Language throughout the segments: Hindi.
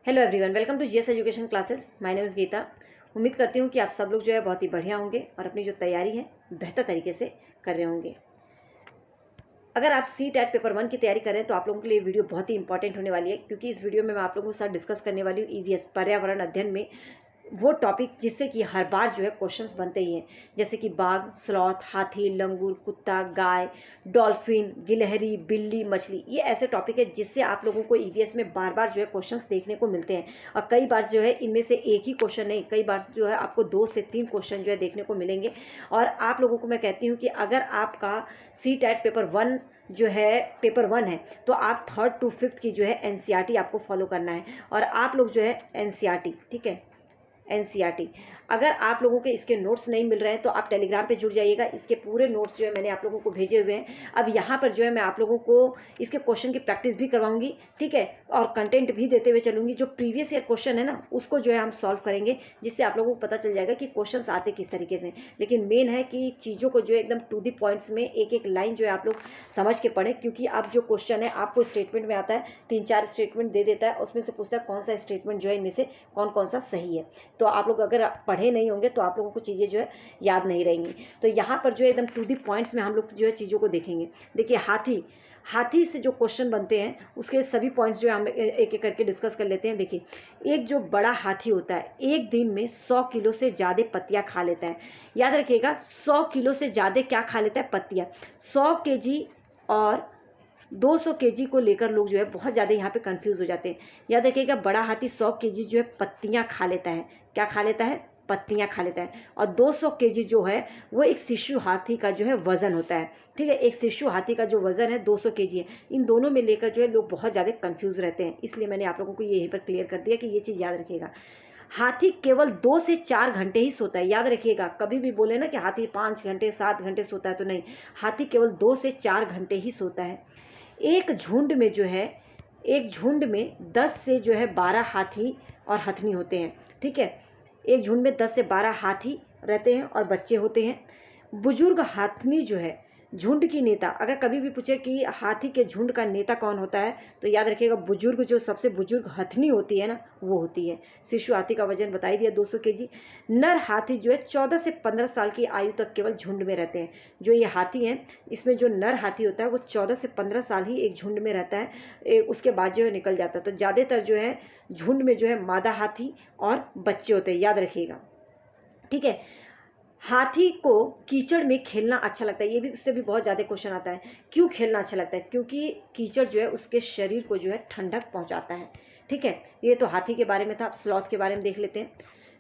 Hello everyone, welcome to GS education classes. My name is Geeta. उम्मीद करती हूँ कि आप सब लोग जो है बहुत ही बढ़िया होंगे और अपनी जो तैयारी है बेहतर तरीके से कर रहे होंगे। अगर आप CTET पेपर 1 की तैयारी कर रहे हैं तो आप लोगों के लिए वीडियो बहुत ही इंपॉर्टेंट होने वाली है, क्योंकि इस वीडियो में मैं आप लोगों के साथ डिस्कस करने वाली हूँ EVS पर्यावरण अध्ययन में वो टॉपिक जिससे कि हर बार जो है क्वेश्चंस बनते ही हैं, जैसे कि बाघ, स्लॉथ, हाथी, लंगूर, कुत्ता, गाय, डॉल्फिन, गिलहरी, बिल्ली, मछली। ये ऐसे टॉपिक है जिससे आप लोगों को EVS में बार बार जो है क्वेश्चंस देखने को मिलते हैं। और कई बार जो है इनमें से एक ही क्वेश्चन नहीं, कई बार जो है आपको 2 से 3 क्वेश्चन जो है देखने को मिलेंगे। और आप लोगों को मैं कहती हूँ कि अगर आपका CTET पेपर 1 जो है पेपर 1 है तो आप 3rd to 5th की जो है NCERT आपको फॉलो करना है। और आप लोग जो है NCERT, ठीक है, NCERT, अगर आप लोगों के इसके नोट्स नहीं मिल रहे हैं तो आप टेलीग्राम पे जुड़ जाइएगा। इसके पूरे नोट्स जो है मैंने आप लोगों को भेजे हुए हैं। अब यहाँ पर जो है मैं आप लोगों को इसके क्वेश्चन की प्रैक्टिस भी करवाऊंगी, ठीक है, और कंटेंट भी देते हुए चलूँगी। जो प्रीवियस ईयर क्वेश्चन है ना, उसको जो है हम सॉल्व करेंगे, जिससे आप लोगों को पता चल जाएगा कि क्वेश्चन आते किस तरीके से। लेकिन मेन है कि चीज़ों को जो है एकदम टू दी पॉइंट्स में एक एक लाइन जो है आप लोग समझ के पढ़ें, क्योंकि अब जो क्वेश्चन है आपको स्टेटमेंट में आता है, 3-4 स्टेटमेंट दे देता है, उसमें से पूछता है कौन सा स्टेटमेंट जो है इनमें से कौन कौन सा सही है। तो आप लोग अगर पढ़े नहीं होंगे तो आप लोगों को चीज़ें जो है याद नहीं रहेंगी। तो यहाँ पर जो है एकदम टू दी पॉइंट्स में हम लोग जो है चीज़ों को देखेंगे। देखिए, हाथी से जो क्वेश्चन बनते हैं उसके सभी पॉइंट्स जो हम एक एक करके डिस्कस कर लेते हैं। देखिए, एक जो बड़ा हाथी होता है एक दिन में 100 किलो से ज़्यादा पत्तियाँ खा लेता है। याद रखिएगा, 100 किलो से ज़्यादा क्या खा लेता है? पत्तियाँ। 100 केजी और 200 केजी को लेकर लोग जो है बहुत ज़्यादा यहाँ पे कंफ्यूज हो जाते हैं। याद रखिएगा, बड़ा हाथी 100 केजी जो है पत्तियाँ खा लेता है। क्या खा लेता है? पत्तियाँ खा लेता है। और 200 केजी जो है वो एक शिशु हाथी का जो है वज़न होता है, ठीक है। एक शिशु हाथी का जो वज़न है 200 केजी है। इन दोनों में लेकर जो है लोग बहुत ज़्यादा कंफ्यूज रहते हैं, इसलिए मैंने आप लोगों को यहीं पर क्लियर कर दिया कि ये चीज़ याद रखिएगा। हाथी केवल 2 से 4 घंटे ही सोता है। याद रखिएगा, कभी भी बोले ना कि हाथी 5 घंटे 7 घंटे सोता है, तो नहीं, हाथी केवल 2 से 4 घंटे ही सोता है। एक झुंड में जो है, एक झुंड में 10 से जो है 12 हाथी और हथनी होते हैं, ठीक है। एक झुंड में 10 से 12 हाथी रहते हैं और बच्चे होते हैं। बुजुर्ग हाथनी जो है झुंड की नेता, अगर कभी भी पूछे कि हाथी के झुंड का नेता कौन होता है, तो याद रखिएगा बुजुर्ग, जो सबसे बुजुर्ग हथनी होती है ना, वो होती है। शिशु हाथी का वजन बता ही दिया, 200 केजी। नर हाथी जो है 14 से 15 साल की आयु तक केवल झुंड में रहते हैं। जो ये हाथी हैं, इसमें जो नर हाथी होता है वो 14 से 15 साल ही एक झुंड में रहता है, उसके बाद जो है निकल जाता है। तो ज़्यादातर जो है झुंड में जो है मादा हाथी और बच्चे होते हैं, याद रखिएगा, ठीक है। हाथी को कीचड़ में खेलना अच्छा लगता है। ये भी, उससे भी बहुत ज़्यादा क्वेश्चन आता है, क्यों खेलना अच्छा लगता है? क्योंकि कीचड़ जो है उसके शरीर को जो है ठंडक पहुंचाता है, ठीक है। ये तो हाथी के बारे में था। अब स्लॉथ के बारे में देख लेते हैं।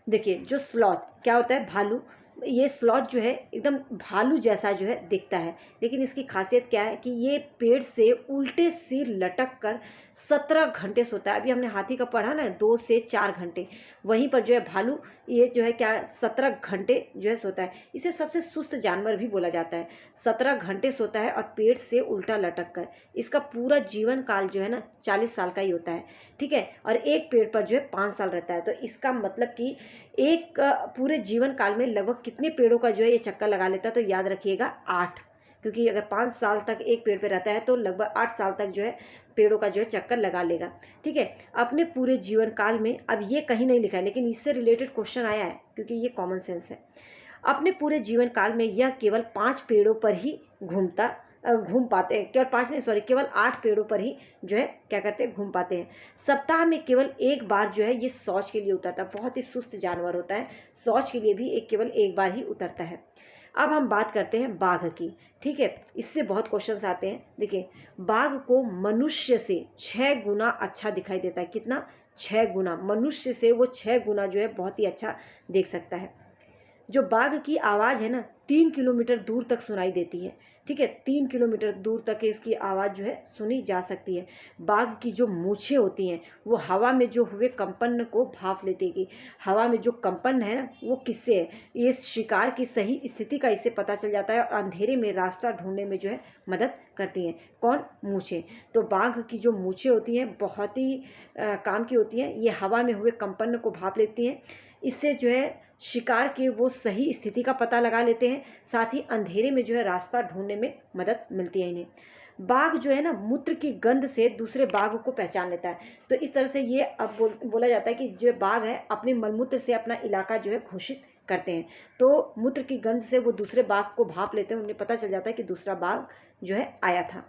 देखिए, जो स्लॉथ क्या होता है? भालू। ये स्लॉथ जो है एकदम भालू जैसा जो है दिखता है, लेकिन इसकी खासियत क्या है कि ये पेड़ से उल्टे सिर लटक कर 17 घंटे सोता है। अभी हमने हाथी का पढ़ा ना, 2 से 4 घंटे, वहीं पर जो है भालू ये जो है क्या, 17 घंटे जो है सोता है। इसे सबसे सुस्त जानवर भी बोला जाता है। 17 घंटे सोता है और पेड़ से उल्टा लटक कर। इसका पूरा जीवन काल जो है ना 40 साल का ही होता है, ठीक है। और एक पेड़ पर जो है 5 साल रहता है। तो इसका मतलब कि एक पूरे जीवन काल में लगभग कितने पेड़ों का जो है ये चक्कर लगा लेता है? तो याद रखिएगा 8, क्योंकि अगर 5 साल तक एक पेड़ पे रहता है तो लगभग 8 साल तक जो है पेड़ों का जो है चक्कर लगा लेगा, ठीक है, अपने पूरे जीवन काल में। अब ये कहीं नहीं लिखा है, लेकिन इससे रिलेटेड क्वेश्चन आया है, क्योंकि ये कॉमन सेंस है। अपने पूरे जीवन काल में यह केवल 5 पेड़ों पर ही घूम पाते हैं। केवल 5 नहीं, सॉरी, केवल 8 पेड़ों पर ही जो है क्या करते हैं, घूम पाते हैं। सप्ताह में केवल एक बार जो है ये शौच के लिए उतरता है। बहुत ही सुस्त जानवर होता है, शौच के लिए भी केवल एक बार ही उतरता है। अब हम बात करते हैं बाघ की, ठीक है। इससे बहुत क्वेश्चंस आते हैं। देखिए, बाघ को मनुष्य से 6 गुना अच्छा दिखाई देता है। कितना? 6 गुना। मनुष्य से वो 6 गुना जो है बहुत ही अच्छा देख सकता है। जो बाघ की आवाज़ है ना 3 किलोमीटर दूर तक सुनाई देती है, ठीक है। 3 किलोमीटर दूर तक इसकी आवाज़ जो है सुनी जा सकती है। बाघ की जो मूछें होती हैं वो हवा में जो हुए कंपन को भाप लेती है। हवा में जो कंपन है ना वो किससे है? ये शिकार की सही स्थिति का इससे पता चल जाता है और अंधेरे में रास्ता ढूंढने में जो है मदद करती हैं। कौन? मूछें। तो बाघ की जो मूछें होती हैं बहुत ही काम की होती हैं। ये हवा में हुए कंपन को भाप लेती हैं। इससे जो है शिकार के वो सही स्थिति का पता लगा लेते हैं, साथ ही अंधेरे में जो है रास्ता ढूंढने में मदद मिलती है इन्हें। बाघ जो है ना मूत्र की गंध से दूसरे बाघ को पहचान लेता है। तो इस तरह से ये अब बोला जाता है कि जो बाघ है अपने मलमूत्र से अपना इलाका जो है घोषित करते हैं। तो मूत्र की गंध से वो दूसरे बाघ को भांप लेते हैं, उन्हें पता चल जाता है कि दूसरा बाघ जो है आया था।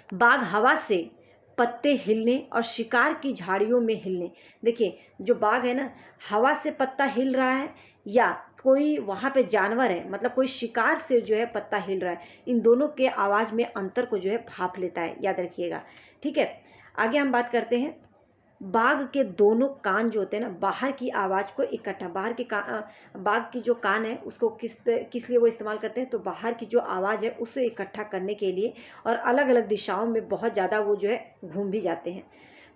बाघ हवा से पत्ते हिलने और शिकार की झाड़ियों में हिलने। देखिए जो बाघ है ना, हवा से पत्ता हिल रहा है या कोई वहाँ पे जानवर है, मतलब कोई शिकार से जो है पत्ता हिल रहा है, इन दोनों के आवाज़ में अंतर को जो है भांप लेता है, याद रखिएगा। ठीक है, आगे हम बात करते हैं। बाघ के दोनों कान जो होते हैं ना, बाहर की आवाज़ को इकट्ठा, बाघ की जो कान है उसको किस लिए वो इस्तेमाल करते हैं, तो बाहर की जो आवाज़ है उसे इकट्ठा करने के लिए, और अलग अलग दिशाओं में बहुत ज़्यादा वो जो है घूम भी जाते हैं।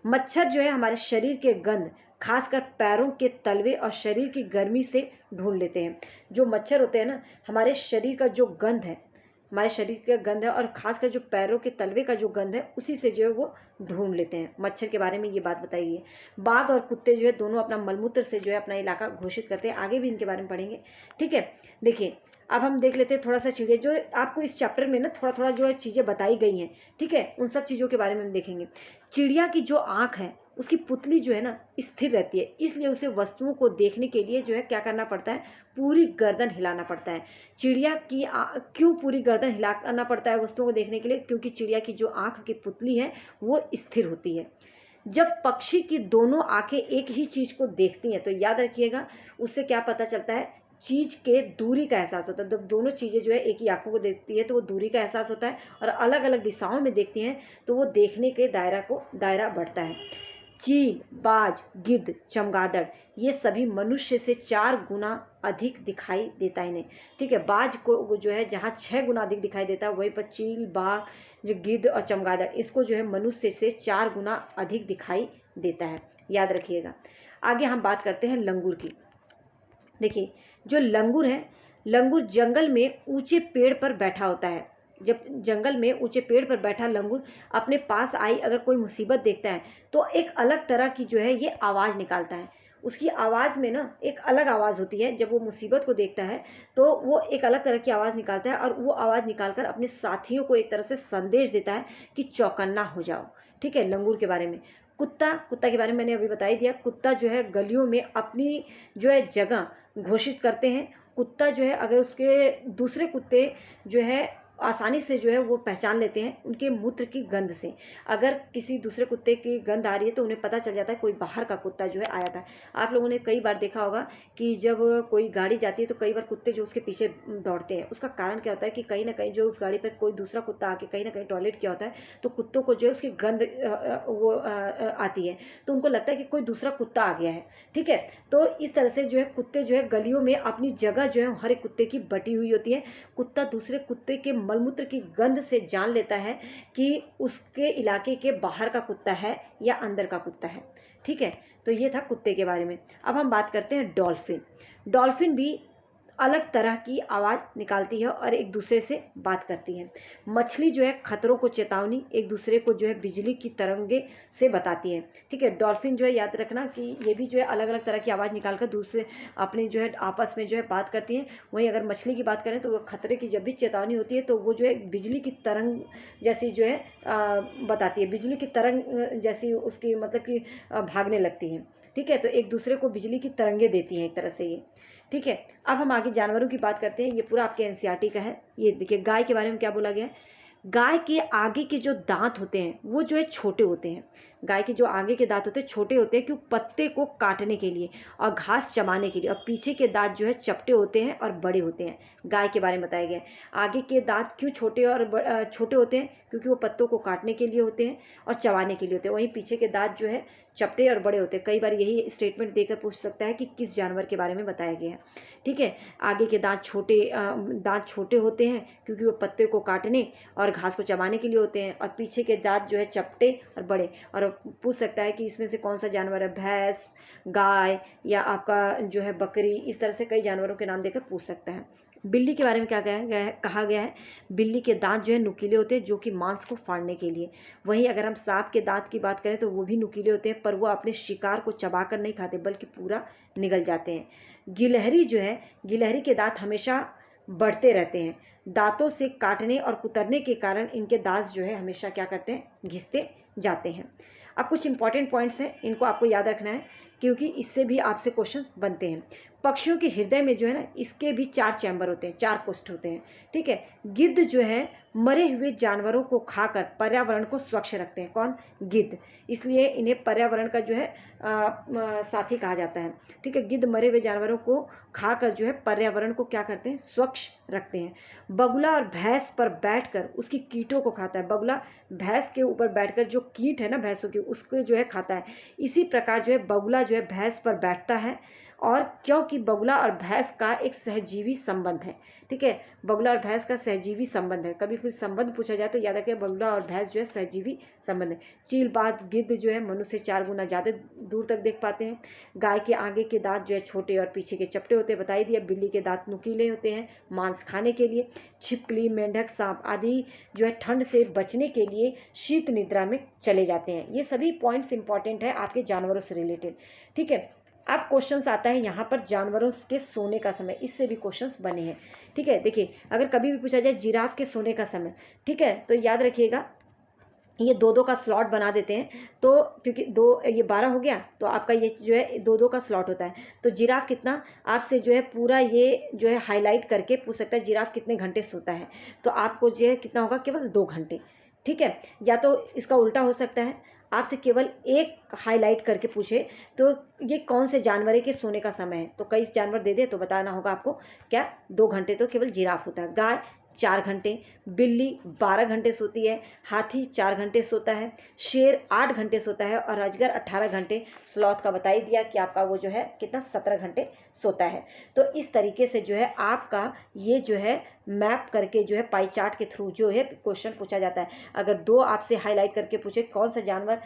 मच्छर जो है हमारे शरीर के गंध, खासकर पैरों के तलवे और शरीर की गर्मी से ढूंढ लेते हैं। जो मच्छर होते हैं ना, हमारे शरीर का जो गंध है, हमारे शरीर का गंध है, और खासकर जो पैरों के तलवे का जो गंध है उसी से जो है वो ढूंढ लेते हैं। मच्छर के बारे में ये बात बताई गई है। बाघ और कुत्ते जो है दोनों अपना मलमूत्र से जो है अपना इलाका घोषित करते हैं। आगे भी इनके बारे में पढ़ेंगे। ठीक है, देखिए अब हम देख लेते हैं थोड़ा सा चीज़ें जो आपको इस चैप्टर में ना थोड़ा थोड़ा जो है चीज़ें बताई गई हैं। ठीक है, उन सब चीज़ों के बारे में हम देखेंगे। चिड़िया की जो आँख है उसकी पुतली जो है ना स्थिर रहती है, इसलिए उसे वस्तुओं को देखने के लिए जो है क्या करना पड़ता है, पूरी गर्दन हिलाना पड़ता है। चिड़िया की क्यों पूरी गर्दन हिलाना पड़ता है वस्तुओं को देखने के लिए, क्योंकि चिड़िया की जो आँख की पुतली है वो स्थिर होती है। जब पक्षी की दोनों आंखें एक ही चीज़ को देखती हैं तो याद रखिएगा उससे क्या पता चलता है, चीज़ के दूरी का एहसास होता है। जब दोनों चीज़ें जो है एक ही आंखों को देखती है तो वो दूरी का एहसास होता है, और अलग अलग दिशाओं में देखती हैं तो वो देखने के दायरा बढ़ता है। चील, बाज, गिद्ध, चमगादड़ ये सभी मनुष्य से 4 गुना अधिक दिखाई देता है इन्हें। ठीक है, बाज को जो है जहाँ 6 गुना अधिक दिखाई देता है, वहीं पर चील, बाज, जो गिद्ध और चमगादड़ इसको जो है मनुष्य से 4 गुना अधिक दिखाई देता है, याद रखिएगा। आगे हम बात करते हैं लंगूर की। देखिए जो लंगूर है, लंगूर जंगल में ऊंचे पेड़ पर बैठा होता है। जब जंगल में ऊंचे पेड़ पर बैठा लंगूर अपने पास आई अगर कोई मुसीबत देखता है तो एक अलग तरह की जो है ये आवाज़ निकालता है। उसकी आवाज़ में ना एक अलग आवाज़ होती है। जब वो मुसीबत को देखता है तो वो एक अलग तरह की आवाज़ निकालता है, और वो आवाज़ निकालकर अपने साथियों को एक तरह से संदेश देता है कि चौकन्ना हो जाओ। ठीक है, लंगूर के बारे में। कुत्ता के बारे में मैंने अभी बता ही दिया। कुत्ता जो है गलियों में अपनी जो है जगह घोषित करते हैं। कुत्ता जो है अगर उसके दूसरे कुत्ते जो है आसानी से जो है वो पहचान लेते हैं उनके मूत्र की गंध से। अगर किसी दूसरे कुत्ते की गंध आ रही है तो उन्हें पता चल जाता है कोई बाहर का कुत्ता जो है आया था। आप लोगों ने कई बार देखा होगा कि जब कोई गाड़ी जाती है तो कई बार कुत्ते जो उसके पीछे दौड़ते हैं। उसका कारण क्या होता है कि कहीं ना कहीं जो उस गाड़ी पर कोई दूसरा कुत्ता आके कहीं ना कहीं टॉयलेट किया होता है तो कुत्तों को जो है उसकी गंध आती है, तो उनको लगता है कि कोई दूसरा कुत्ता आ गया है। ठीक है, तो इस तरह से जो है कुत्ते जो है गलियों में अपनी जगह जो है हर एक कुत्ते की बटी हुई होती है। कुत्ता दूसरे कुत्ते के मलमूत्र की गंध से जान लेता है कि उसके इलाके के बाहर का कुत्ता है या अंदर का कुत्ता है। ठीक है, तो ये था कुत्ते के बारे में। अब हम बात करते हैं डॉल्फिन। डॉल्फिन भी अलग तरह की आवाज़ निकालती है और एक दूसरे से बात करती है। मछली जो है खतरों को चेतावनी एक दूसरे को जो है बिजली की तरंगे से बताती है। ठीक है, डॉल्फिन जो है याद रखना कि ये भी जो है अलग अलग तरह की आवाज़ निकालकर दूसरे अपनी जो है आपस में जो है बात करती हैं। वहीं अगर मछली की बात करें तो वो खतरे की जब भी चेतावनी होती है तो वो जो है बिजली की तरंग जैसी जो है बताती है, बिजली की तरंग जैसी उसकी मतलब कि भागने लगती है। ठीक है, तो एक दूसरे को बिजली की तरंगे देती हैं एक तरह से ये। ठीक है, अब हम आगे जानवरों की बात करते हैं। ये पूरा आपके एनसीईआरटी का है। ये देखिए गाय के बारे में क्या बोला गया है। गाय के आगे के जो दांत होते हैं वो जो है छोटे होते हैं। गाय के जो आगे के दांत होते हैं छोटे होते हैं, क्यों, पत्ते को काटने के लिए और घास चबाने के लिए। और पीछे के दांत जो है चपटे होते हैं और बड़े होते हैं। गाय के बारे में बताया गया है। आगे के दांत क्यों छोटे और छोटे होते हैं, क्योंकि वो पत्तों को काटने के लिए होते हैं और चबाने के लिए होते हैं। वहीं पीछे के दांत जो है चपटे और बड़े होते हैं। कई बार यही स्टेटमेंट देकर पूछ सकता है कि किस जानवर के बारे में बताया गया है। ठीक है, आगे के दांत छोटे होते हैं क्योंकि वो पत्ते को काटने और घास को चबाने के लिए होते हैं, और पीछे के दांत जो है चपटे और बड़े। और पूछ सकता है कि इसमें से कौन सा जानवर है, भैंस, गाय या आपका जो है बकरी। इस तरह से कई जानवरों के नाम देकर पूछ सकता है। बिल्ली के बारे में क्या कहा गया है। बिल्ली के दांत जो है नुकीले होते हैं जो कि मांस को फाड़ने के लिए। वहीं अगर हम सांप के दांत की बात करें तो वो भी नुकीले होते हैं, पर वो अपने शिकार को चबाकर नहीं खाते बल्कि पूरा निगल जाते हैं। गिलहरी जो है, गिलहरी के दांत हमेशा बढ़ते रहते हैं। दांतों से काटने और कुतरने के कारण इनके दांत जो है हमेशा क्या करते हैं, घिसते जाते हैं। अब कुछ इंपॉर्टेंट पॉइंट्स हैं, इनको आपको याद रखना है क्योंकि इससे भी आपसे क्वेश्चंस बनते हैं। पक्षियों के हृदय में जो है ना, इसके भी 4 चैम्बर होते हैं, 4 कोष्ठ होते हैं, ठीक है। गिद्ध जो है मरे हुए जानवरों को खाकर पर्यावरण को स्वच्छ रखते हैं। कौन? गिद्ध। इसलिए इन्हें पर्यावरण का जो है साथी कहा जाता है, ठीक है। गिद्ध मरे हुए जानवरों को खाकर जो है पर्यावरण को क्या करते हैं, स्वच्छ रखते हैं। बगुला और भैंस पर बैठकर उसकी कीटों को खाता है। बगुला भैंस के ऊपर बैठकर जो कीट है ना भैंसों की, उसको जो है खाता है। इसी प्रकार जो है बगुला जो है भैंस पर बैठता है, और क्योंकि बगुला और भैंस का एक सहजीवी संबंध है, ठीक है। बगुला और भैंस का सहजीवी संबंध है। कभी कुछ संबंध पूछा जाए तो याद रखिए बगुला और भैंस जो है सहजीवी संबंध है। चील, बाज, गिद्ध जो है मनुष्य से 4 गुना ज़्यादा दूर तक देख पाते हैं। गाय के आगे के दांत जो है छोटे और पीछे के चपटे होते हैं, बताई दिया। बिल्ली के दांत नुकीले होते हैं मांस खाने के लिए। छिपकली, मेंढक, सांप आदि जो है ठंड से बचने के लिए शीत निद्रा में चले जाते हैं। ये सभी पॉइंट्स इंपॉर्टेंट है आपके जानवरों से रिलेटेड, ठीक है। अब क्वेश्चंस आता है यहाँ पर जानवरों के सोने का समय, इससे भी क्वेश्चंस बने हैं, ठीक है। देखिए अगर कभी भी पूछा जाए जिराफ के सोने का समय, ठीक है, तो याद रखिएगा ये 2-2 का स्लॉट बना देते हैं। तो क्योंकि 2 ये 12 हो गया, तो आपका ये जो है 2-2 का स्लॉट होता है। तो जिराफ कितना, आपसे जो है पूरा ये जो है हाईलाइट करके पूछ सकता है जिराफ कितने घंटे सोता है। तो आपको जो है कितना होगा, केवल 2 घंटे, ठीक है। या तो इसका उल्टा हो सकता है, आपसे केवल एक हाईलाइट करके पूछे तो ये कौन से जानवर के सोने का समय है, तो कई जानवर दे दे तो बताना होगा आपको क्या, 2 घंटे तो केवल जिराफ होता है। गाय 4 घंटे, बिल्ली 12 घंटे सोती है, हाथी 4 घंटे सोता है, शेर 8 घंटे सोता है, और अजगर 18 घंटे। स्लॉथ का बता ही दिया कि आपका वो जो है कितना 17 घंटे सोता है। तो इस तरीके से जो है आपका ये जो है मैप करके जो है पाई चार्ट के थ्रू जो है क्वेश्चन पूछा जाता है। अगर 2 आपसे हाईलाइट करके पूछे कौन सा जानवर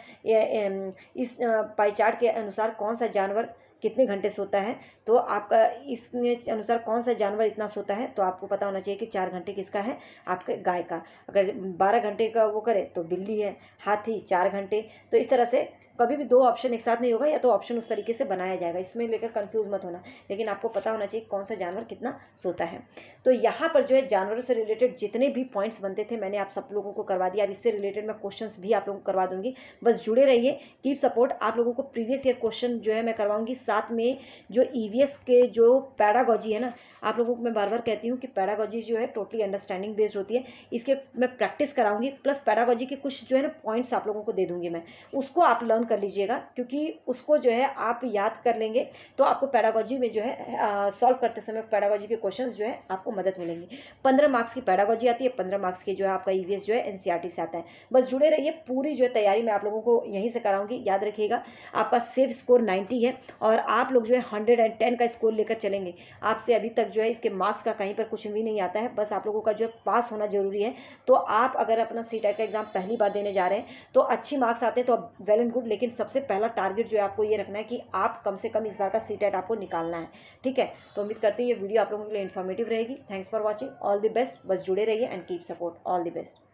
इस पाई चार्ट के अनुसार कौन सा जानवर कितने घंटे सोता है, तो आपका इसके अनुसार कौन सा जानवर इतना सोता है, तो आपको पता होना चाहिए कि 4 घंटे किसका है, आपके गाय का। अगर 12 घंटे का वो करे तो बिल्ली है, हाथी 4 घंटे। तो इस तरह से कभी भी 2 ऑप्शन एक साथ नहीं होगा, या तो ऑप्शन उस तरीके से बनाया जाएगा, इसमें लेकर कंफ्यूज मत होना। लेकिन आपको पता होना चाहिए कौन सा जानवर कितना सोता है। तो यहाँ पर जो है जानवरों से रिलेटेड जितने भी पॉइंट्स बनते थे मैंने आप सब लोगों को करवा दिया। अब इससे रिलेटेड मैं क्वेश्चंस भी आप लोगों को करवा दूंगी, बस जुड़े रहिए, कीप सपोर्ट। आप लोगों को प्रीवियस ईयर क्वेश्चन जो है मैं करवाऊंगी, साथ में जो ईवीएस के जो पैडागॉजी है ना, आप लोगों को मैं बार बार कहती हूँ कि पैडागॉजी जो है टोटली अंडरस्टैंडिंग बेस्ड होती है, इसके मैं प्रैक्टिस कराऊंगी, प्लस पैडागॉजी के कुछ जो है ना पॉइंट्स आप लोगों को दे दूंगी मैं, उसको आप लर्न कर लीजिएगा, क्योंकि उसको जो है आप याद कर लेंगे तो आपको पैडागॉजी में जो है सॉल्व करते समय पैडागॉजी के क्वेश्चंस जो है आपको मदद मिलेंगी। 15 मार्क्स की पैडागॉजी आती है, 15 मार्क्स की जो है आपका ईवीएस जो है एनसीईआरटी से आता है। बस जुड़े रहिए, पूरी जो है तैयारी मैं आप लोगों को यहीं से कराऊंगी। याद रखिएगा आपका सेफ स्कोर 90 है, और आप लोग जो है 110 का स्कोर लेकर चलेंगे। आपसे अभी तक जो है इसके मार्क्स का कहीं पर कुछ भी नहीं आता है, बस आप लोगों का जो है पास होना जरूरी है। तो आप अगर अपना सीटेट का एग्जाम पहली बार देने जा रहे हैं तो अच्छी मार्क्स आते हैं तो वेल एंड गुड, लेकिन सबसे पहला टारगेट जो है आपको ये रखना है कि आप कम से कम इस बार का सीटेट आपको निकालना है, ठीक है। तो उम्मीद करते हैं ये वीडियो आप लोगों के लिए इन्फॉर्मेटिव रहेगी। Thanks for watching, all the best. बस जुड़े रहिए and keep support, all the best.